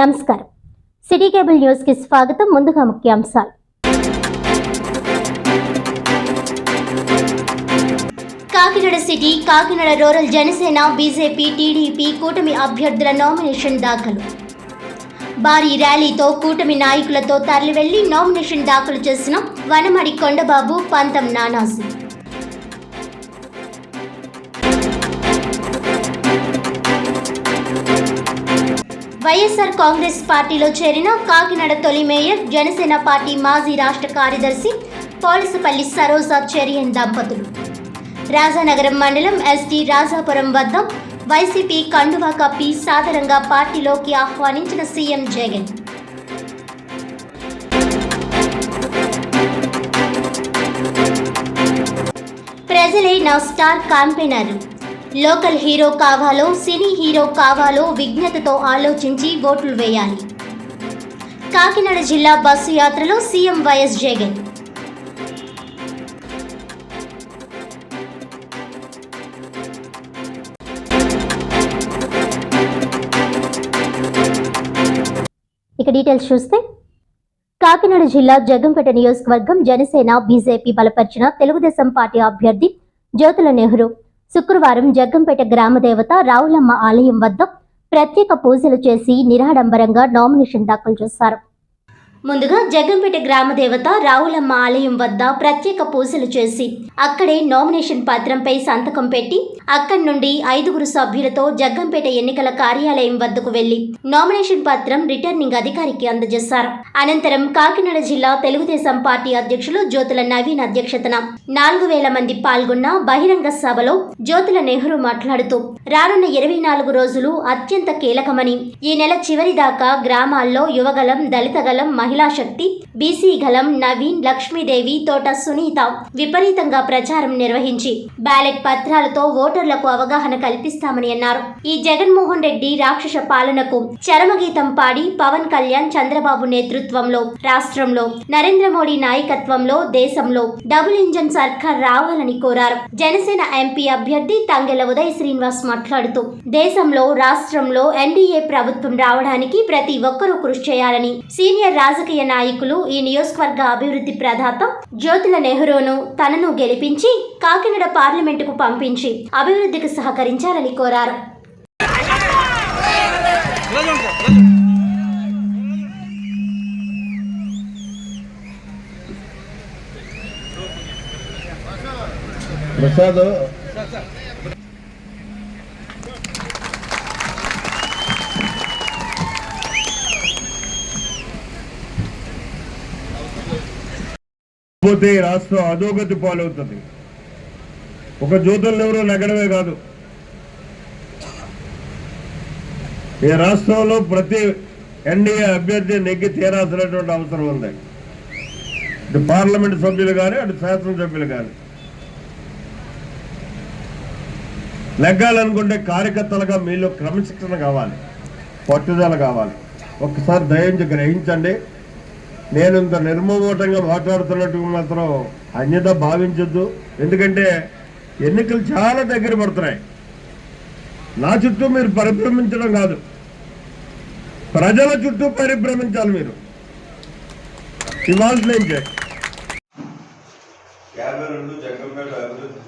నమస్కారం. City cable news కి స్వాగతం. ముందుగా ముఖ్యాంశాలు. Kakinada city, Kakinada rural Janasena, BJP, TDP కూటమి అభ్యర్థుల నామినేషన్ దాఖలు. భారీ ర్యాలీతో కూటమి నాయకులతో తరలివెళ్లి నామినేషన్ దాఖలు చేసిన వనమడి కొండబాబు, పంతం నానాజీ. వైఎస్ఆర్ కాంగ్రెస్ పార్టీలో చేరిన కాకినాడ తొలి మేయర్, జనసేన పార్టీ మాజీ రాష్ట్ర కార్యదర్శి పోలసపల్లి సరోజ చెరియన్ దంపతులు. రాజానగరం మండలం ఎస్టీ రాజాపురం వద్ద వైసీపీ కండువా కప్పి సాదరంగా పార్టీలోకి ఆహ్వానించిన సీఎం జగన్. ప్రజలే నా స్టార్ క్యాంపెయినర్. లోకల్ హీరో కావాలో, సినీ హీరో కావాలో విజ్ఞతతో ఆలోచించి ఓట్లు వేయాలి. కాకినాడ జిల్లా బస్సు యాత్రలో సీఎం వైఎస్ జగన్. ఇక డీటెయిల్స్ చూస్తే, కాకినాడ జిల్లా జగ్గంపేట నియోజకవర్గం జనసేన, బీజేపీ బలపరిచిన తెలుగుదేశం పార్టీ అభ్యర్థి జ్యోతుల నెహ్రూ శుక్రవారం జగ్గంపేట గ్రామదేవత రావులమ్మ ఆలయం వద్ద ప్రత్యేక పూజలు చేసి నిరాడంబరంగా నామినేషన్ దాఖలు చేశారు. ముందుగా జగ్గంపేట గ్రామదేవత రావులమ్మ ఆలయం వద్ద ప్రత్యేక పూజలు చేసి అక్కడే నామినేషన్ పత్రంపై సంతకం పెట్టి అక్కడి నుండి 5 సభ్యులతో జగ్గంపేట ఎన్నికల కార్యాలయం వద్దకు వెళ్లి నామినేషన్ పత్రం రిటర్నింగ్ అధికారికి అందజేశారు. అనంతరం కాకినాడ జిల్లా తెలుగుదేశం పార్టీ అధ్యక్షులు జ్యోతుల నవీన్ అధ్యక్షతన 4000 మంది పాల్గొన్న బహిరంగ సభలో జ్యోతుల నెహ్రూ మాట్లాడుతూ, రానున్న 24 రోజులు అత్యంత కీలకమని, ఈ నెల చివరి దాకా గ్రామాల్లో యువగలం, దళితగలం, మహిళా శక్తి, బీసీ గలం, నవీన్, లక్ష్మీదేవి, తోట సునీత విపరీతంగా ప్రచారం నిర్వహించి బ్యాలెట్ పత్రాలతో ఓటర్లకు అవగాహన కల్పిస్తామని అన్నారు. ఈ జగన్మోహన్ రెడ్డి రాక్షస పాలనకు చరమగీతం పాడి పవన్ కళ్యాణ్, చంద్రబాబు నేతృత్వంలో రాష్ట్రంలో, నరేంద్ర మోడీ నాయకత్వంలో దేశంలో డబుల్ ఇంజన్ సర్కార్ రావాలని కోరారు. జనసేన ఎంపీ అభ్యర్థి తంగెల ఉదయ్ శ్రీనివాస్ మాట్లాడుతూ, దేశంలో, రాష్ట్రంలో ఎన్డీఏ ప్రభుత్వం రావడానికి ప్రతి ఒక్కరూ కృషి చేయాలని, సీనియర్ రాజకీయ నాయకులు, ఈ నియోజకవర్గ అభివృద్ధి ప్రదాత జ్యోతుల నెహ్రూను తనను గెలిపించి కాకినాడ పార్లమెంటుకు పంపించి అభివృద్ధికి సహకరించాలని కోరారు. పోతే రాష్ట్రం అధోగతి పాలవుతుంది. ఒక జ్యోతుల నెహ్రూ నగరమే కాదు, ఈ రాష్ట్రంలో ప్రతి ఎన్డీఏ అభ్యర్థి నెగ్గి తీరాల్సినటువంటి అవసరం ఉంది. ఇటు పార్లమెంట్ సభ్యులు కానీ, అటు శాసనసభ్యులు కానీ. నెగ్గాలనుకుంటే కార్యకర్తలుగా మీలో క్రమశిక్షణ కావాలి, పట్టుదల కావాలి. ఒక్కసారి దయించి గ్రహించండి. నేను ఇంత నిర్మోహటంగా మాట్లాడుతున్నట్టు మాత్రం అన్యత భావించొద్దు. ఎందుకంటే ఎన్నికలు చాలా దగ్గర పడుతున్నాయి. నా చుట్టూ మీరు పరిభ్రమించడం కాదు, ప్రజల చుట్టూ పరిభ్రమించాలి. మీరు ఇవాళ నుంచి 52 జగ్గంపేట అభివృద్ధి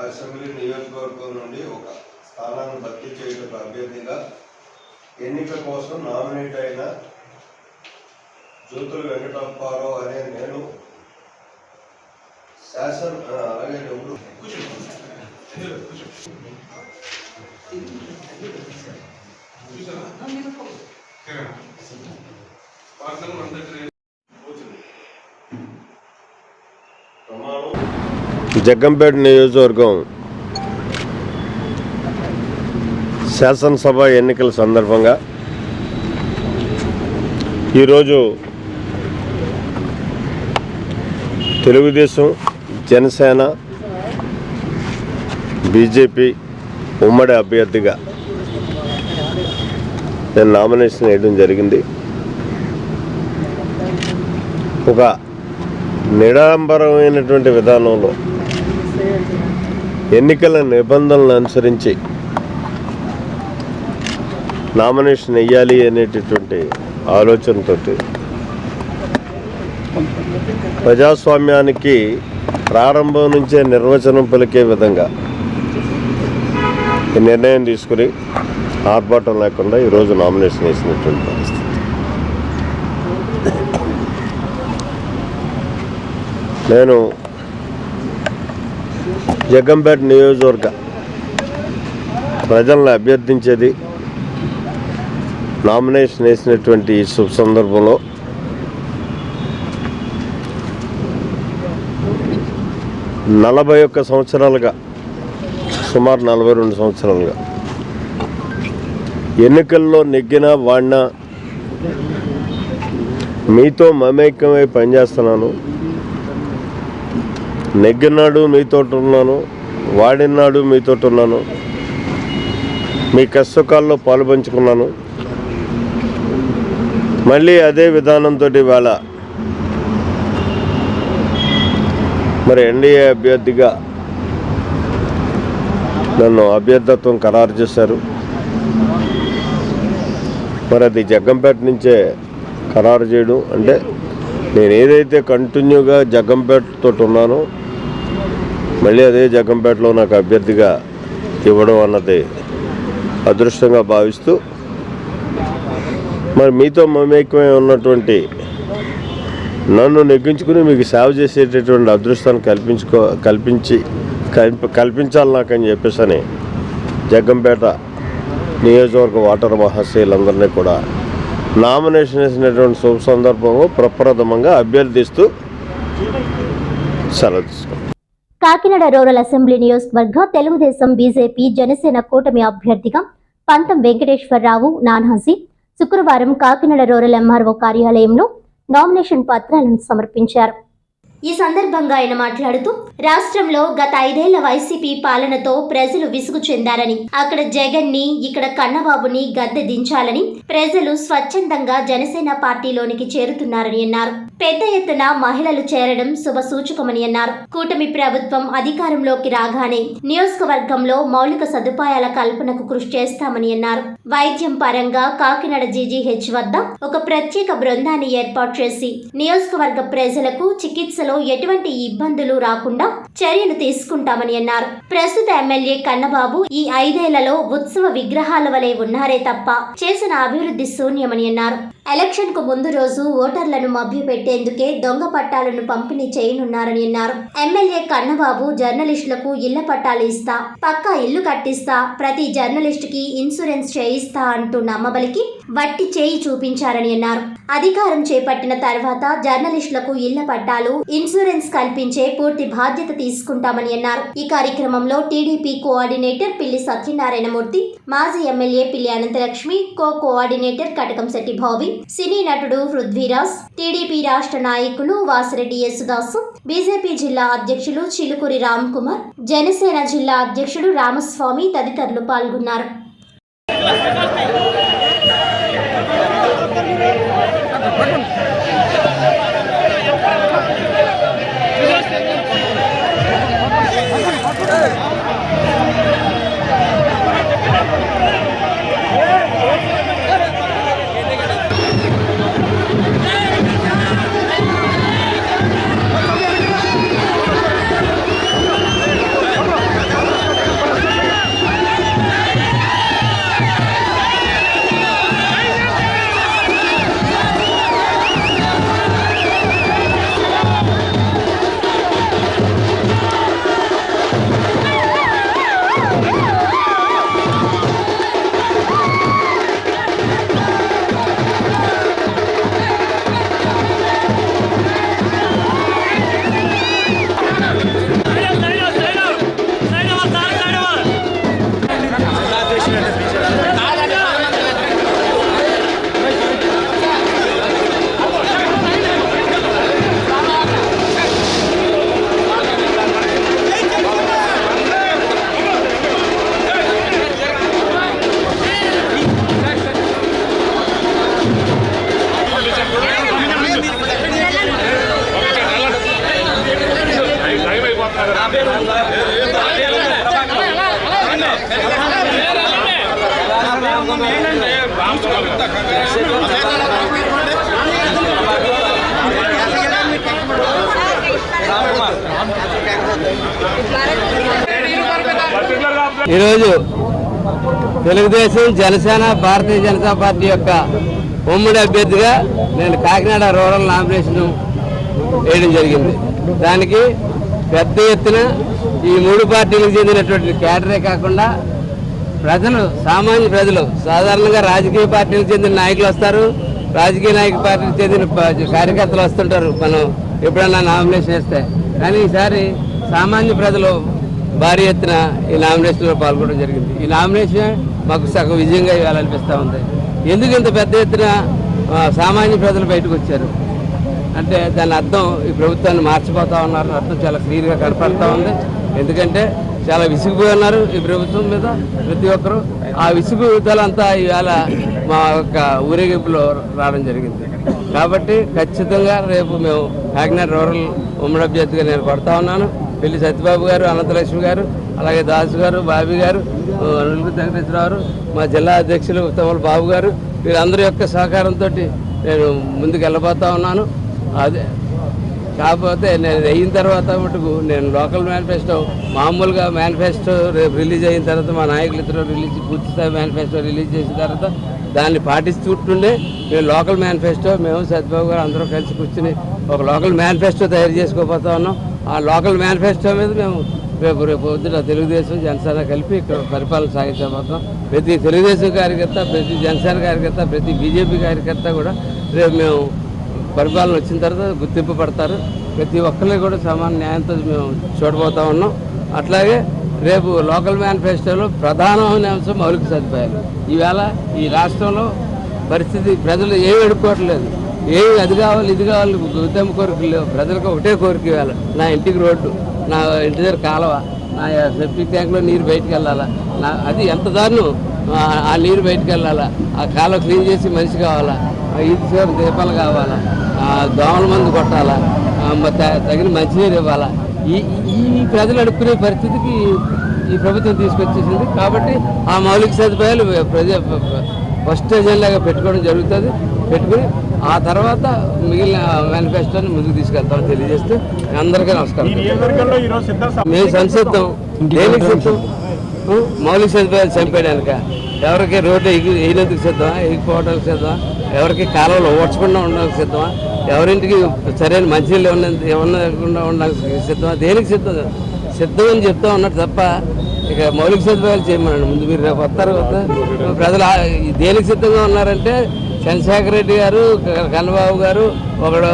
అసెంబ్లీ నియోజకవర్గం నుండి ఒక స్థానాన్ని భర్తీ చేయడం అభ్యర్థిగా ఎన్నిక కోసం నామినేట్ అయిన జ్యోతుల వెంకటప్పారావు అనే నేను అలాగే జగ్గంపేట నియోజకవర్గం శాసనసభ ఎన్నికల సందర్భంగా ఈరోజు తెలుగుదేశం, జనసేన, బీజేపీ ఉమ్మడి అభ్యర్థిగా నేను నామినేషన్ వేయడం జరిగింది. ఒక నిరాడంబరమైనటువంటి విధానంలో ఎన్నికల నిబంధనలను అనుసరించి నామినేషన్ వెయ్యాలి అనేటటువంటి ఆలోచనతో ప్రజాస్వామ్యానికి ప్రారంభం నుంచే నిర్వచనం పలికే విధంగా ఈ నిర్ణయం తీసుకుని ఆర్భాటం లేకుండా ఈరోజు నామినేషన్ వేసినటువంటి పరిస్థితి. నేను జగ్గంపేట నియోజకవర్గ ప్రజలను అభ్యర్థించేది నామినేషన్ వేసినటువంటి ఈ శుభ సందర్భంలో సంవత్సరాలుగా సుమారు 42 సంవత్సరాలుగా ఎన్నికల్లో నెగ్గినా వాడినా మీతో మమేకమై పనిచేస్తున్నాను. నెగ్గినాడు మీతో ఉన్నాను, వాడినాడు మీతో ఉన్నాను, మీ కష్టసుఖాల్లో పాలుపంచుకున్నాను. మళ్ళీ అదే విధానంతో ఇవాళ మరి ఎన్డీఏ అభ్యర్థిగా నన్ను అభ్యర్థత్వం ఖరారు చేశారు. మరి అది జగ్గంపేట నుంచే ఖరారు చేయడం అంటే నేను ఏదైతే కంటిన్యూగా జగ్గంపేటతో ఉన్నానో మళ్ళీ అదే జగ్గంపేటలో నాకు అభ్యర్థిగా ఇవ్వడం అన్నది అదృష్టంగా భావిస్తూ మరి మీతో మమేకమై ఉన్నటువంటి నన్ను నెగ్గించుకుని మీకు సేవ చేసేటటువంటి అదృష్టాన్ని కల్పించాలి నాకని చెప్పేసి జగ్గంపేట నియోజకవర్గ ఓటర్ మహాశయులందరినీ కూడా నామినేషన్ వేసినటువంటి శుభ సందర్భంలో ప్రప్రథమంగా అభ్యర్థిస్తూ సెలవు తీసుకున్నాను. కాకినాడ రూరల్ అసెంబ్లీ నియోజకవర్గ తెలుగుదేశం బీజేపీ జనసేన కూటమి అభ్యర్థిగా పంతం వెంకటేశ్వరరావు నాన్హాజీ శుక్రవారం కాకినాడ రూరల్ ఎంఆర్ఓ కార్యాలయంలో నామినేషన్ పత్రాలను సమర్పించారు. ఈ సందర్భంగా ఆయన మాట్లాడుతూ రాష్ట్రంలో గత 5 ఏళ్ల వైసీపీ పాలనతో ప్రజలు విసుగు చెందారని, అక్కడ జగన్ ని ఇక్కడ కన్నబాబుని గద్దె దించాలని ప్రజలు స్వచ్ఛందంగా జనసేన పార్టీలోనికి చేరుతున్నారని అన్నారు. పెద్ద ఎత్తున మహిళలు చేరడం శుభ సూచకమని అన్నారు. కూటమి ప్రభుత్వం అధికారంలోకి రాగానే నియోజకవర్గంలో మౌలిక సదుపాయాల కల్పనకు కృషి చేస్తామని అన్నారు. వైద్యం పరంగా కాకినాడ జీజీహెచ్ వద్ద ఒక ప్రత్యేక బృందాన్ని ఏర్పాటు చేసి నియోజకవర్గ ప్రజలకు చికిత్సలో ఎటువంటి ఇబ్బందులు రాకుండా చర్యలు తీసుకుంటామని అన్నారు. ప్రస్తుత ఎమ్మెల్యే కన్నబాబు ఈ 5 ఏళ్లలో ఉత్సవ విగ్రహాల వలె ఉన్నారే తప్ప చేసిన అభివృద్ధి శూన్యమని అన్నారు. ఎలక్షన్ కు ముందు రోజు ఓటర్లను మభ్యపెట్టేందుకే దొంగ పట్టాలను పంపిణీ చేయనున్నారని అన్నారు. ఎమ్మెల్యే కన్నబాబు జర్నలిస్టులకు ఇళ్ల పట్టాలు ఇస్తా, పక్కా ఇల్లు కట్టిస్తా, ప్రతి జర్నలిస్ట్ కి ఇన్సూరెన్స్ చేయిస్తా అంటూ నమ్మబలికి వట్టి చేయి చూపించారని అన్నారు. అధికారం చేపట్టిన తర్వాత జర్నలిస్టులకు ఇళ్ల పట్టాలు, ఇన్సూరెన్స్ కల్పించే పూర్తి బాధ్యత తీసుకుంటామని అన్నారు. ఈ కార్యక్రమంలో టీడీపీ కోఆర్డినేటర్ పిల్లి సత్యనారాయణమూర్తి, మాజీ ఎమ్మెల్యే పిల్లి అనంతలక్ష్మి, కోఆర్డినేటర్ కటకంశెట్టి భావి, సినీ నటుడు పృథ్వీరాజ్, టీడీపీ రాష్ట్ర నాయకులు వాసిరెడ్డి యేసుదాసు, బీజేపీ జిల్లా అధ్యక్షులు చిలుకూరి రామ్ కుమార్, జనసేన జిల్లా అధ్యక్షుడు రామస్వామి తదితరులు పాల్గొన్నారు. ఏంటంటే ఈరోజు తెలుగుదేశం, జనసేన, భారతీయ జనతా పార్టీ యొక్క ఉమ్మడి అభ్యర్థిగా నేను కాకినాడ రూరల్ నామినేషన్ వేయడం జరిగింది. దానికి పెద్ద ఎత్తున ఈ మూడు పార్టీలకు చెందినటువంటి క్యాడరే కాకుండా ప్రజలు, సామాన్య ప్రజలు, సాధారణంగా రాజకీయ పార్టీలకు చెందిన నాయకులు వస్తారు, రాజకీయ పార్టీలకు చెందిన కార్యకర్తలు వస్తుంటారు మనం ఎప్పుడన్నా నామినేషన్ వేస్తే. కానీ ఈసారి సామాన్య ప్రజలు భారీ ఎత్తున ఈ నామినేషన్లో పాల్గొనడం జరిగింది. ఈ నామినేషన్ మాకు సగం విజయంగా ఇవ్వాలనిపిస్తూ ఉంది. ఎందుకు ఇంత పెద్ద ఎత్తున సామాన్య ప్రజలు బయటకు వచ్చారు అంటే దాని అర్థం ఈ ప్రభుత్వాన్ని మార్చిపోతా ఉన్నారు అర్థం చాలా క్లియర్గా కనపడతా ఉంది. ఎందుకంటే చాలా విసిగిపోయి ఉన్నారు ఈ ప్రభుత్వం మీద ప్రతి ఒక్కరూ. ఆ విసుగుదలంతా ఇవాళ మా యొక్క ఊరేగింపులో రావడం జరిగింది. కాబట్టి ఖచ్చితంగా రేపు మేము కాకినాడ రూరల్ ఉమ్మడి అభ్యర్థిగా నేను కొడతా ఉన్నాను. పెళ్లి సత్యబాబు గారు, అనంతలక్ష్మి గారు, అలాగే దాసు గారు, బాబీ గారు, నలుగురు వెంకటేశ్వరరావు, మా జిల్లా అధ్యక్షులు ఉత్తమల బాబు గారు, వీరందరి యొక్క సహకారంతో నేను ముందుకు వెళ్ళబోతా ఉన్నాను. అదే కాకపోతే నేను అయిన తర్వాత మటుకు నేను లోకల్ మేనిఫెస్టో, మామూలుగా మేనిఫెస్టో రేపు రిలీజ్ అయిన తర్వాత మా నాయకులు ఇద్దరు పూర్తిస్థాయి మేనిఫెస్టో రిలీజ్ చేసిన తర్వాత దాన్ని పాటిస్తుంటుండే మేము లోకల్ మేనిఫెస్టో, మేము సత్యబాబు గారు అందరూ కలిసి కూర్చుని ఒక లోకల్ మేనిఫెస్టో తయారు చేసుకోబోతా ఉన్నాం. ఆ లోకల్ మేనిఫెస్టో మీద మేము రేపు పొద్దున తెలుగుదేశం, జనసేన కలిపి ఇక్కడ పరిపాలన సాగించబోతున్నాం. ప్రతి తెలుగుదేశం కార్యకర్త, ప్రతి జనసేన కార్యకర్త, ప్రతి బీజేపీ కార్యకర్త కూడా రేపు మేము పరిపాలన వచ్చిన తర్వాత గుర్తింపు పడతారు. ప్రతి ఒక్కరిని కూడా సమాన న్యాయంతో మేము చూడబోతా ఉన్నాం. అట్లాగే రేపు లోకల్ మేనిఫెస్టోలో ప్రధానమైన అంశం మౌలిక సదుపాయాలు. ఈవేళ ఈ రాష్ట్రంలో పరిస్థితి ప్రజలు ఏమి అడుక్కోవట్లేదు, ఏమి అది కావాలి ఇది కావాలి ఉత్తమ కోరికలు లేవు. ప్రజలకు ఒకటే కోరిక ఇవ్వాలి, నా ఇంటికి రోడ్డు, నా ఇంటి దగ్గర కాలువ, నా సెప్టిక్ ట్యాంక్లో నీరు బయటకు వెళ్ళాలా, అది ఎంత దారుణం, ఆ నీరు బయటకు వెళ్ళాలా, ఆ కాలువ క్లీన్ చేసి మనిషి కావాలా, ఈది చివరి దీపాలు కావాలా, దోమల మందు కొట్టాలా, తగిన మంచినీరు ఇవ్వాలా. ఈ ప్రజలు అడుక్కునే పరిస్థితికి ఈ ప్రభుత్వం తీసుకొచ్చేసింది. కాబట్టి ఆ మౌలిక సదుపాయాలు ఫస్ట్ ఎజెండాగా పెట్టుకోవడం జరుగుతుంది. పెట్టుకుని ఆ తర్వాత మిగిలిన మేనిఫెస్టోని ముందుకు తీసుకెళ్తామని తెలియజేస్తూ అందరికీ నమస్కారం. మేము సంసిద్ధం, దేనికి సిద్ధం? మౌలిక సదుపాయాలు చంపేయడానిక? ఎవరికి రోడ్డు వేయనందుకు సిద్ధమా, ఎగిపోవడానికి సిద్ధమా, ఎవరికి కాలంలో ఓడ్చకుండా ఉండడానికి సిద్ధమా, ఎవరింటికి సరైన మంచినీళ్ళు ఏమన్నా ఉండడానికి సిద్ధమా? దేనికి సిద్ధం అని చెప్తా ఉన్నట్టు తప్ప ఇక మౌలిక సదుపాయాలు చేయమనండి. ముందు మీరు రేపు వస్తారు కదా, ప్రజలు దేనికి సిద్ధంగా ఉన్నారంటే చంద్రశేఖర్ రెడ్డి గారు, కన్నబాబు గారు, ఒకడు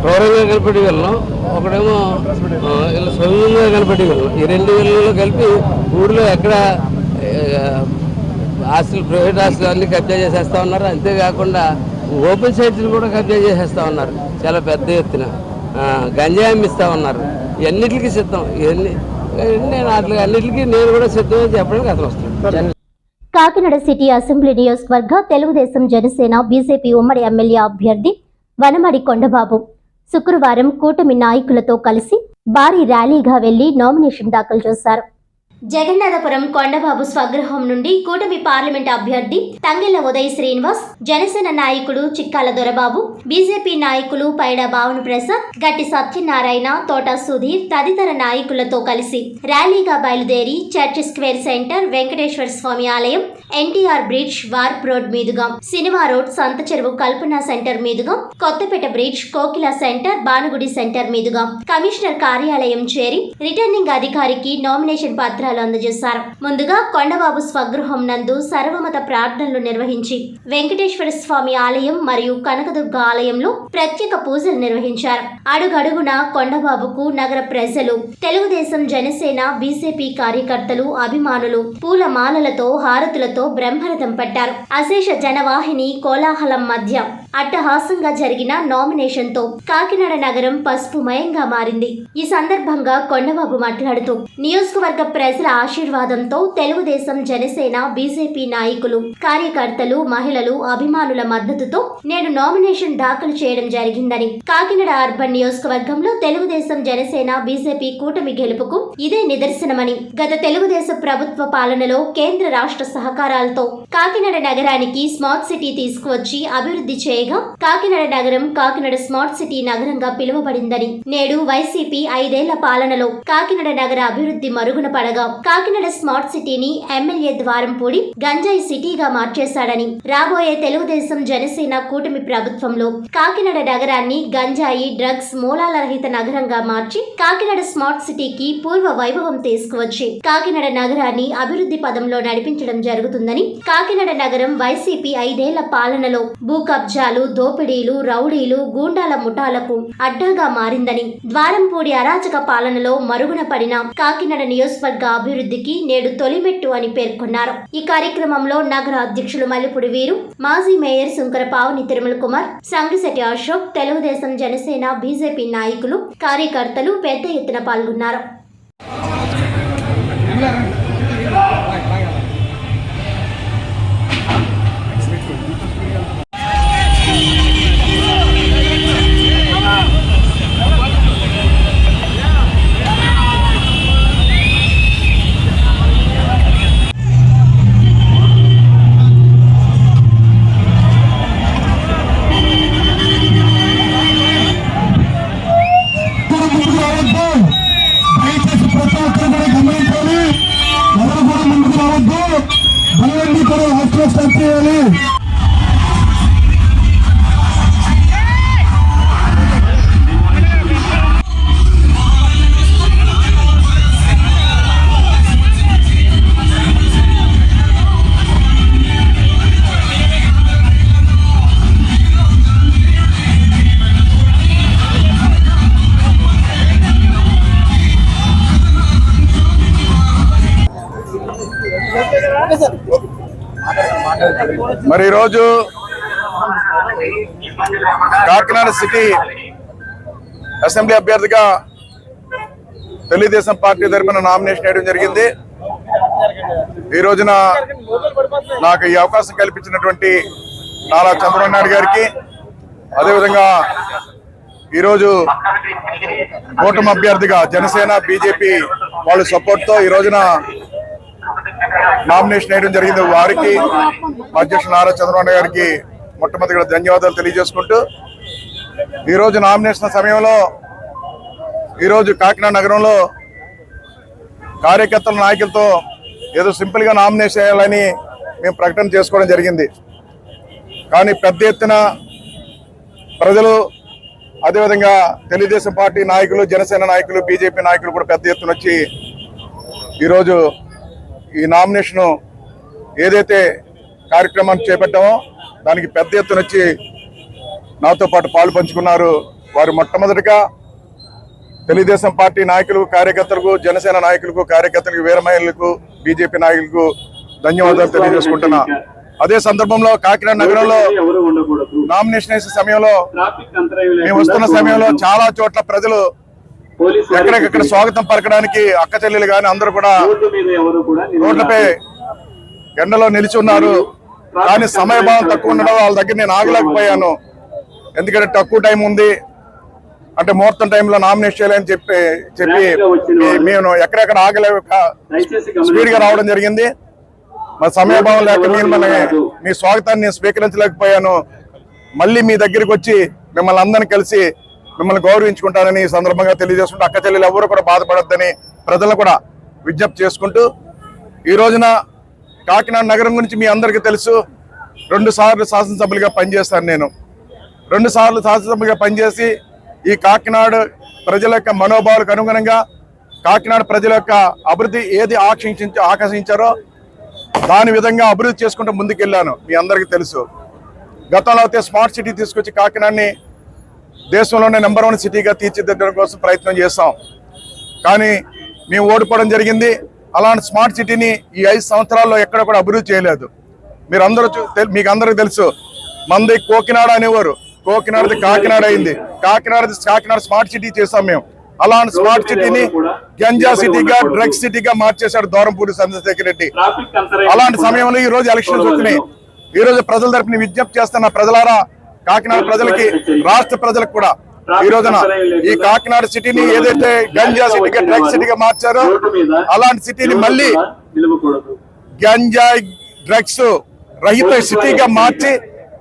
క్రూరంగా కనపడి వెళ్ళం, ఒకడేమో ఇలా సౌమ్యంగా కనపడి వెళ్ళం. ఈ రెండు వీళ్ళలో కలిపి ఊళ్ళో ఎక్కడ ఆస్తులు, ప్రైవేట్ ఆస్తులు అన్నీ కబ్జా చేసేస్తూ ఉన్నారు. అంతేకాకుండా ఓపెన్ సైట్స్ని కూడా కబ్జా చేసేస్తూ ఉన్నారు. చాలా పెద్ద ఎత్తున గంజాయి అమ్మిస్తూ ఉన్నారు. ఇవన్నిటికీ సిద్ధం. అన్నిటికీ నేను కూడా సిద్ధం అని చెప్పడానికి అతను వస్తున్నాను. కాకినాడ సిటీ అసెంబ్లీ నియోజకవర్గ తెలుగుదేశం, జనసేన, బీజేపీ ఉమ్మడి ఎమ్మెల్యే అభ్యర్థి వనమడి కొండబాబు శుక్రవారం కూటమి నాయకులతో కలిసి భారీ ర్యాలీగా వెళ్లి నామినేషన్ దాఖలు చేశారు. జగన్నాథపురం కొండబాబు స్వగృహం నుండి కూటమి పార్లమెంట్ అభ్యర్థి తంగెళ్ల ఉదయ్ శ్రీనివాస్, జనసేన నాయకుడు చిక్కాల దొరబాబు, బీజేపీ నాయకులు పైడా భావన ప్రసాద్, గట్టి సత్యనారాయణ, తోట సుధీర్ తదితర నాయకులతో కలిసి ర్యాలీగా బయలుదేరి చర్చ్ స్క్వేర్ సెంటర్, వెంకటేశ్వర స్వామి ఆలయం, ఎన్టీఆర్ బ్రిడ్జ్, వార్ప్ రోడ్ మీదుగా సినిమా రోడ్, సంత చెరువు కల్పన సెంటర్ మీదుగా కొత్తపేట బ్రిడ్జ్, కోకిల సెంటర్, బానుగుడి సెంటర్ మీదుగా కమిషనర్ కార్యాలయం చేరి రిటర్నింగ్ అధికారికి నామినేషన్ పత్రాలు అందజేశారు. ముందుగా కొండబాబు స్వగృహం నందు సర్వమత ప్రార్థనలు నిర్వహించి వెంకటేశ్వర స్వామి ఆలయం మరియు కనకదుర్గ ఆలయంలో ప్రత్యేక పూజలు నిర్వహించారు. అడుగడుగున కొండబాబుకు నగర ప్రజలు, తెలుగుదేశం, జనసేన, బీజేపీ కార్యకర్తలు, అభిమానులు పూలమాలలతో, హారతులతో బ్రహ్మరథం పట్టారు. అశేష జనవాహిని కోలాహలం మధ్య అట్టహాసంగా జరిగిన నామినేషన్తో కాకినాడ నగరం పసుపుమయంగా మారింది. ఈ సందర్భంగా కొండబాబు మాట్లాడుతూ నియోజకవర్గ ప్రజల ఆశీర్వాదంతో తెలుగుదేశం, జనసేన, బీజేపీ నాయకులు, కార్యకర్తలు, మహిళలు, అభిమానుల మద్దతుతో నేను నామినేషన్ దాఖలు చేయడం జరిగిందని, కాకినాడ అర్బన్ నియోజకవర్గంలో తెలుగుదేశం, జనసేన, బీజేపీ కూటమి గెలుపుకు ఇదే నిదర్శనమని, గత తెలుగుదేశం ప్రభుత్వ పాలనలో కేంద్ర రాష్ట్ర సహకారాలతో కాకినాడ నగరానికి స్మార్ట్ సిటీ తీసుకువచ్చి అభివృద్ధి చేయగా కాకినాడ నగరం కాకినాడ స్మార్ట్ సిటీ నగరంగా పిలువబడిందని, నేడు వైసీపీ 5 ఏళ్ల పాలనలో కాకినాడ నగర అభివృద్ధి మరుగున పడగా కాకినాడ స్మార్ట్ సిటీని ఎమ్మెల్యే ద్వారంపూడి గంజాయి సిటీగా మార్చేశాడని, రాబోయే తెలుగుదేశం, జనసేన కూటమి ప్రభుత్వంలో కాకినాడ నగరాన్ని గంజాయి, డ్రగ్స్ మూలాల రహిత నగరంగా మార్చి కాకినాడ స్మార్ట్ సిటీకి పూర్వ వైభవం తీసుకువచ్చి కాకినాడ నగరాన్ని అభివృద్ధి పదంలో నడిపించడం జరుగుతుందని, కాకినాడ నగరం వైసీపీ 5 ఏళ్ల పాలనలో భూ కబ్జాలు, దోపిడీలు, రౌడీలు, గూండాల ముఠాలకు అడ్డాగా మారిందని, ద్వారంపూడి అరాచక పాలనలో మరుగున పడిన కాకినాడ నియోజకవర్గ అభివృద్ధికి నేడు తొలిమెట్టు అని పేర్కొన్నారు. ఈ కార్యక్రమంలో నగర అధ్యక్షులు మల్లిపూడి వీరు, మాజీ మేయర్ సుంకర పావని తిరుమల కుమార్, సంగిశెట్టి అశోక్, తెలుగుదేశం, జనసేన, బీజేపీ నాయకులు, కార్యకర్తలు పెద్ద ఎత్తున పాల్గొన్నారు. మరి ఈరోజు కాకినాడ సిటీ అసెంబ్లీ అభ్యర్థిగా తెలుగుదేశం పార్టీ తరఫున నామినేషన్ వేయడం జరిగింది. ఈ రోజున నాకు ఈ అవకాశం కల్పించినటువంటి నారా చంద్రబాబు నాయుడు గారికి, అదేవిధంగా ఈరోజు కూటమి అభ్యర్థిగా జనసేన, బీజేపీ వాళ్ళ సపోర్ట్తో ఈ రోజున నామినేషన్ వేయడం జరిగింది. వారికి అధ్యక్షుడు నారా చంద్రబాబు నాయుడు గారికి మొట్టమొదటిగా ధన్యవాదాలు తెలియజేసుకుంటూ, ఈరోజు నామినేషన్ సమయంలో ఈరోజు కాకినాడ నగరంలో కార్యకర్తల నాయకులతో ఏదో సింపుల్గా నామినేషన్ చేయాలని మేము ప్రకటన చేసుకోవడం జరిగింది. కానీ పెద్ద ఎత్తున ప్రజలు, అదేవిధంగా తెలుగుదేశం పార్టీ నాయకులు, జనసేన నాయకులు, బీజేపీ నాయకులు కూడా పెద్ద ఎత్తున వచ్చి ఈరోజు ఈ నామినేషను ఏదైతే కార్యక్రమాన్ని చేపట్టామో దానికి పెద్ద ఎత్తున వచ్చి నాతో పాటు పాలు పంచుకున్నారు. వారు మొట్టమొదటిగా తెలుగుదేశం పార్టీ నాయకులు, కార్యకర్తలకు, జనసేన నాయకులకు, కార్యకర్తలకు, వీర మహిళలకు, బీజేపీ నాయకులకు ధన్యవాదాలు తెలియజేసుకుంటున్నా. అదే సందర్భంలో కాకినాడ నగరంలో నామినేషన్ వేసే సమయంలో, మేము వస్తున్న సమయంలో చాలా చోట్ల ప్రజలు ఎక్కడికెక్కడ స్వాగతం పలకడానికి అక్క చెల్లెలు కానీ అందరూ కూడా రోడ్లపై ఎండలో నిలిచి ఉన్నారు. కానీ సమయభావం తక్కువ ఉండడం వాళ్ళ దగ్గర నేను ఆగలేకపోయాను. ఎందుకంటే తక్కువ టైం ఉంది, అంటే ముహూర్తం టైంలో నామినేట్ చేయాలని చెప్పి మేము ఎక్కడెక్కడ ఆగలేక స్పీడ్ గా రావడం జరిగింది. మరి సమయభావం లేక మీ స్వాగతాన్ని నేను స్వీకరించలేకపోయాను. మళ్ళీ మీ దగ్గరికి వచ్చి మిమ్మల్ని అందరినీ కలిసి మిమ్మల్ని గౌరవించుకుంటానని ఈ సందర్భంగా తెలియజేసుకుంటూ, అక్క చెల్లెలు ఎవరు కూడా బాధపడొద్దని ప్రజలను కూడా విజ్ఞప్తి చేసుకుంటూ, ఈ రోజున కాకినాడ నగరం గురించి మీ అందరికీ తెలుసు. 2 సార్లు శాసనసభ్యులుగా పనిచేస్తాను. నేను 2 సార్లు శాసనసభ్యులుగా పనిచేసి ఈ కాకినాడ ప్రజల యొక్క మనోభావాలకు అనుగుణంగా కాకినాడ ప్రజల యొక్క అభివృద్ధి ఏది ఆకర్షించారో దాని విధంగా అభివృద్ధి చేసుకుంటూ ముందుకెళ్ళాను. మీ అందరికీ తెలుసు. గతంలో అయితే స్మార్ట్ సిటీ తీసుకొచ్చి కాకినాడని దేశంలోనే నెంబర్ 1 సిటీగా తీర్చిదిద్దడం కోసం ప్రయత్నం చేస్తాం. కానీ మేము ఓడిపోవడం జరిగింది. అలాంటి స్మార్ట్ సిటీని ఈ 5 సంవత్సరాల్లో ఎక్కడ కూడా అభివృద్ధి చేయలేదు. మీకు అందరికీ తెలుసు, మంది కోకినాడ అనేవారు, కోకినాడది కాకినాడ అయింది, కాకినాడ స్మార్ట్ సిటీ చేసాం మేము. అలాంటి స్మార్ట్ సిటీని గంజా సిటీగా, డ్రగ్స్ సిటీగా మార్చేశాడు దూరంపూడి చంద్రశేఖర్ రెడ్డి. అలాంటి సమయంలో ఈ రోజు ఎలక్షన్స్ వచ్చినాయి. ఈ రోజు ప్రజల తరపున విజ్ఞప్తి చేస్తున్న ప్రజలారా, కాకినాడ ప్రజలకి, రాష్ట్ర ప్రజలకు కూడా ఈ రోజున ఈ కాకినాడ సిటీని ఏదైతే గంజా సిటీగా, డ్రగ్స్ సిటీగా మార్చారో అలాంటి సిటీని మళ్ళీ గంజా డ్రగ్స్ రహిత సిటీగా మార్చి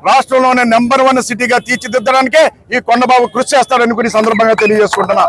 రాష్ట్రంలోనే నెంబర్ 1 సిటీగా తీర్చిదిద్దడానికే ఈ కొండబాబు కృషి చేస్తాడని కూడా ఈ సందర్భంగా తెలియజేసుకుంటున్నా.